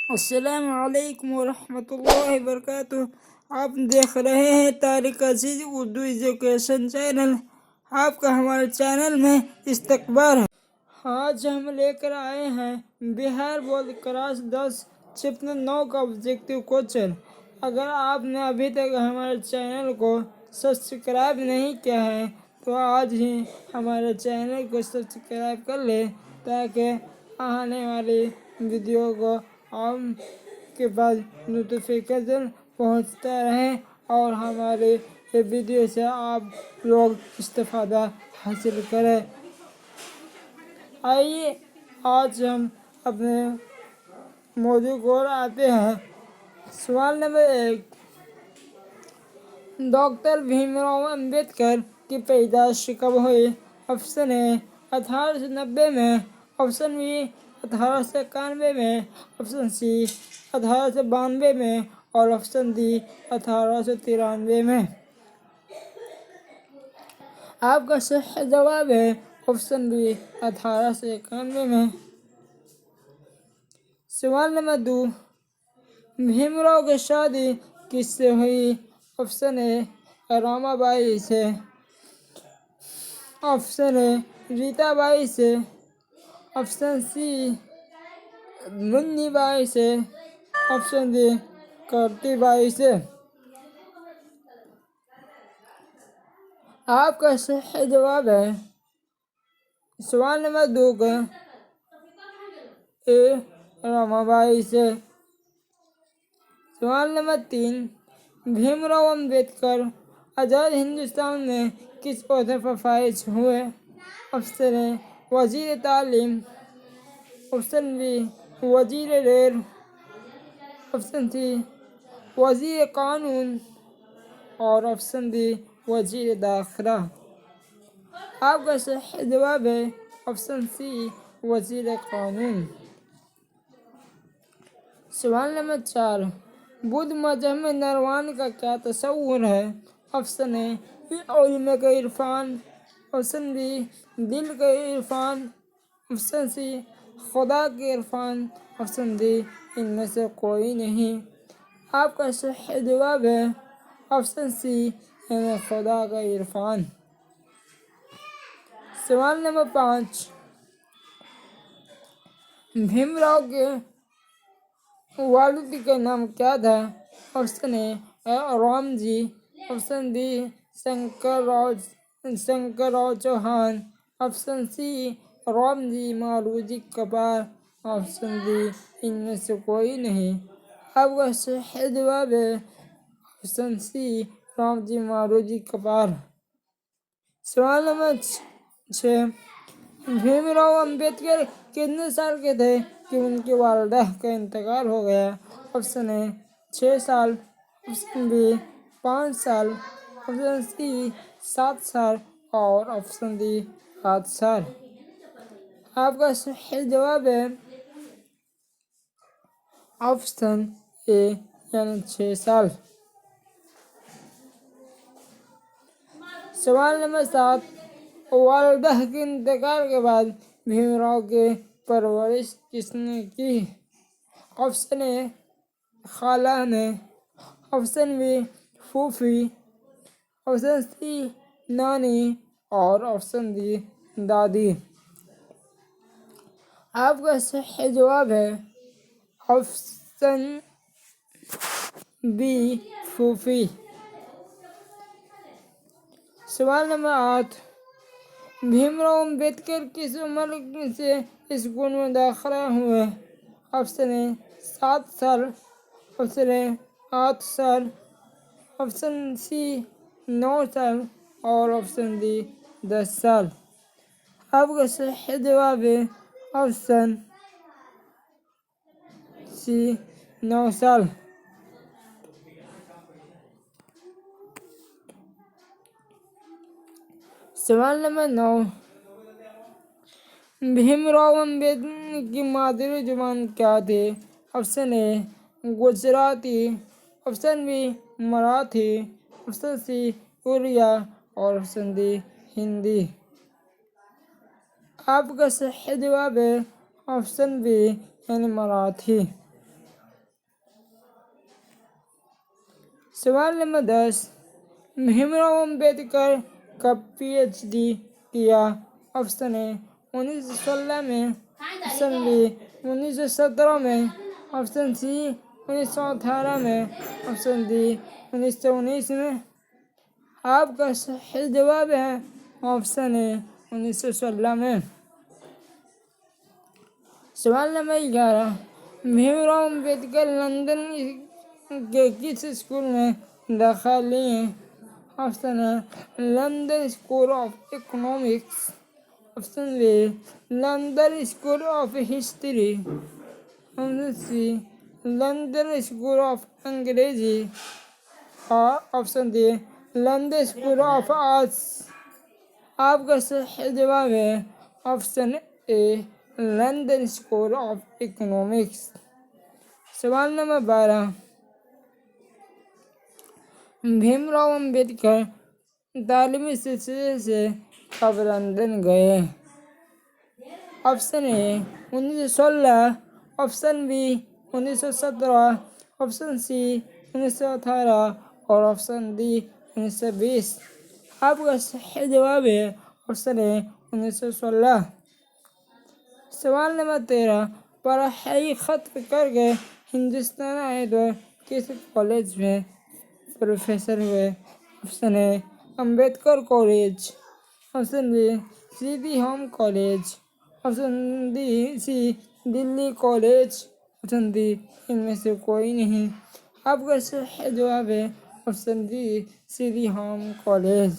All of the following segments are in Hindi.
अस्सलाम वालेकुम वरहमतुल्लाहि वबरकातुह। आप देख रहे हैं तारिक अजीज उर्दू एजुकेशन चैनल। आपका हमारे चैनल में इस्तकबाल है। आज हम लेकर आए हैं बिहार बोर्ड क्लास 10 चैप्टर 9 का ऑब्जेक्टिव क्वेश्चन। अगर आपने अभी तक हमारे चैनल को सब्सक्राइब नहीं किया है तो आज ही हमारे चैनल को सब्सक्राइब कर ले, ताकि आने वाली वीडियो को आपके पास नोटिफिकेशन पहुंचता रहे और हमारे ये वीडियो से आप लोग इस्तेफादा हासिल करें। आइए आज हम अपने मौजू को आते हैं। सवाल नंबर 1, डॉक्टर भीमराव अंबेडकर की पैदाइश कब हुई? ऑप्शन ए 1890 में, ऑप्शन बी 1891 में, ऑप्शन सी 1892 में और ऑप्शन डी 1893 में। आपका सही जवाब है ऑप्शन बी 1891 में। सवाल नंबर 2, भीमराव की शादी किससे हुई? ऑप्शन ए रामाबाई से, ऑप्शन ए रीताबाई से, ऑप्शन सी मुन्नीबाई से, ऑप्शन डी करतीबाई से। आपका सही जवाब है सवाल नंबर 2 का ए रामाबाई से। सवाल नंबर 3, भीमराव अंबेडकर आज़ाद हिंदुस्तान में किस ओहदे पर फाइज हुए? ऑप्शन ए वजीर तालीम, ऑप्शन बी वजीर रेल, ऑप्शन सी वजीर कानून और ऑप्शन डी वजीर दाखिला। आपका सही जवाब है ऑप्शन सी वजीर कानून। सवाल नंबर 4, बुद्ध मजहब में निर्वाण का क्या तस्वुर है? ऑप्शन ए इल्म का इरफान, ऑप्शन बी दिल का इरफान, ऑप्शन सी खुदा के इरफान, ऑप्शन डी इनमें से कोई नहीं। आपका सही जवाब है ऑप्शन सी यानी खुदा का इरफान। सवाल नंबर 5, भीमराव के वालिद का नाम क्या था? Option A Ram ji, option B Shankarrao Chauhan, option C Ramji Maluji Kapar, option D इनमें से कोई नहीं। आपका सही जवाब है ऑप्शन सी रामजी मालूजी कपार। सवाल नंबर 6, भीमराव अंबेडकर कितने साल के थे कि उनकी वालिदा का इंतकाल हो गया? ऑप्शन ए 6 साल, ऑप्शन बी 5 साल, ऑप्शन सी 7 साल और ऑप्शन डी 8 साल। आपका सही जवाब है ऑप्शन ए यानी 6 साल। सवाल नंबर 7, वालिदा के इंतकाल के बाद भीमराव की परवरिश किसने की? ऑप्शन ए खाला ने, ऑप्शन बी फूफी, ऑप्शन सी नानी और ऑप्शन डी दादी। आपका सही जवाब है ऑप्शन बी फूफी। सवाल नंबर 8, भीमराव अंबेडकर किस उम्र से स्कूल में दाखिला हुए? ऑप्शन ए 7 साल, ऑप्शन ए 8 साल, ऑप्शन सी 9 साल और ऑप्शन डी 10 साल। आपका सही जवाब है ऑप्शन सी 9 साल। सवाल नंबर 9, भीमराव अंबेडकर की मादरी जुबान क्या थी? Option A Gujarati, option B Marathi, option C Odia और ऑप्शन डी हिंदी। आपका सही जवाब है ऑप्शन बी यानी मराठी। सवाल नंबर 10, भीमराव अम्बेडकर कब PhD किया? ऑप्शन ए 1916 में, ऑप्शन बी 1917 में, ऑप्शन सी 1918 में, ऑप्शन डी 1919 में। आपका सही जवाब है ऑप्शन ए 1916 में। सवाल नंबर 11, भीमराव अम्बेडकर लंदन के किस स्कूल में दाखिला लिए? Option A London school of economics, option B London school of history, option C London school of Angrezi और option D London school of arts. आपका सही जवाब है option A London school of economics. सवाल नंबर 12, भीमराव अम्बेडकर तालीमी सिलसिले से कब लंदन गए? Option A 1916, option B 1917, option C 1918 और ऑप्शन डी 1920। आपका सही जवाब है ऑप्शन ए 1916। सवाल नंबर 13, पढ़ाई खत्म करके हिंदुस्तान आए तो किस कॉलेज में प्रोफेसर हुए? Option A Ambedkar college, option B Sydenham college, option D C Delhi college, option D इनमें से कोई नहीं। आपका सही जवाब है option D Sydenham college.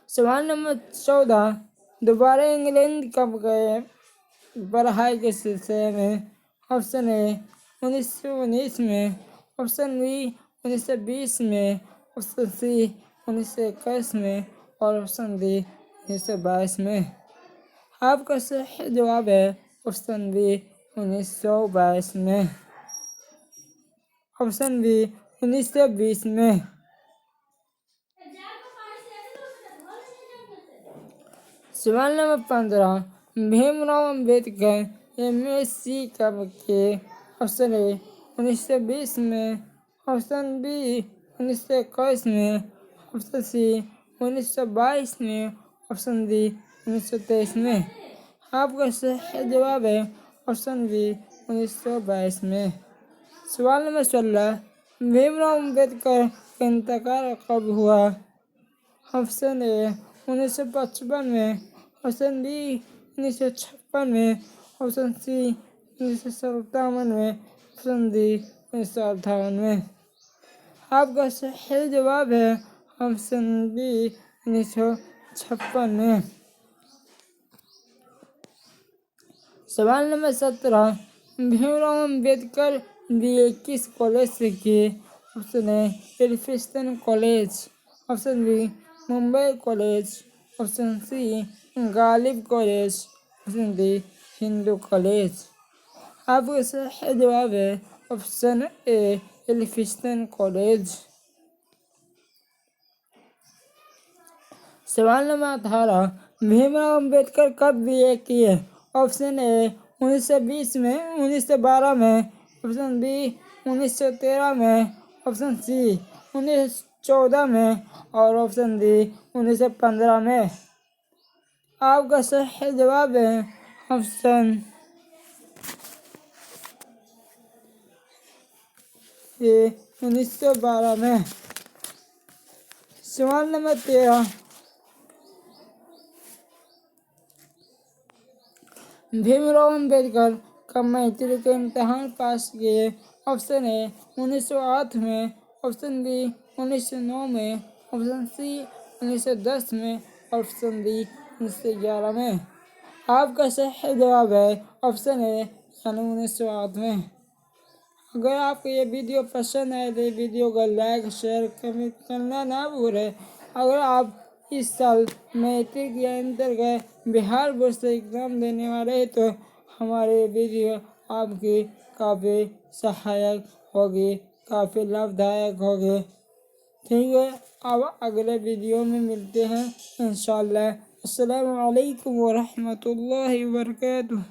सवाल नंबर 14, दोबारा इंग्लैंड कब गए पढ़ाई के सिलसिले में? ऑप्शन ए 1919 में, ऑप्शन बी 1920 में, ऑप्शन सी 1921 में और ऑप्शन डी 1922 में। आपका सही जवाब है ऑप्शन बी 1922 में, ऑप्शन बी 1920 में। सवाल नंबर 15, भीमराव अम्बेडकर MSc कब किए? ऑप्शन ए 1920 में, ऑप्शन बी 1921 में, ऑप्शन सी 1922 में, ऑप्शन डी 1923 में। आपका सही जवाब है ऑप्शन बी 1922 में। सवाल नंबर 16, भीमराव अम्बेडकर का इंतकाल कब हुआ? ऑप्शन ए 1955 में, ऑप्शन बी 1956 में, ऑप्शन सी 1957 में, ऑप्शन डी 1958 में। आपका सही जवाब है ऑप्शन बी 1956 में। सवाल नंबर 17, भीमराव अम्बेडकर BA किस कॉलेज से किए? Option A Elphinstone college, option B Mumbai college, option C Ghalib college, option D Hindu college. आपका सही जवाब है ऑप्शन ए एल्फिंस्टन कॉलेज। सवाल नंबर 18, भीमराव अम्बेडकर कब BA किए? ऑप्शन ए 1920 में, 1912 में, ऑप्शन बी 1913 में, ऑप्शन सी 1914 में और ऑप्शन डी 1915 में। आपका सही जवाब है ऑप्शन ए 1912 में। सवाल नंबर 13, भीमराव अम्बेडकर कब मैट्रिक के इम्तहान पास किए? ऑप्शन ए 1908 में, ऑप्शन बी 1909 में, ऑप्शन सी 1910 में, ऑप्शन डी 1911 में। आपका सही जवाब है ऑप्शन ए 1908 में। अगर आपको ये वीडियो पसंद आए तो वीडियो को लाइक शेयर कमेंट करना ना भूलें। अगर आप इस साल मैट्रिक या इंटर के बिहार बोर्ड से एग्ज़ाम देने वाले हैं तो हमारे वीडियो आपकी काफ़ी सहायक होगी, काफ़ी लाभदायक होगी। ठीक है, अब अगले वीडियो में मिलते हैं इंशाल्लाह। अस्सलामु अलैकुम व रहमतुल्लाहि व बरकातुहू।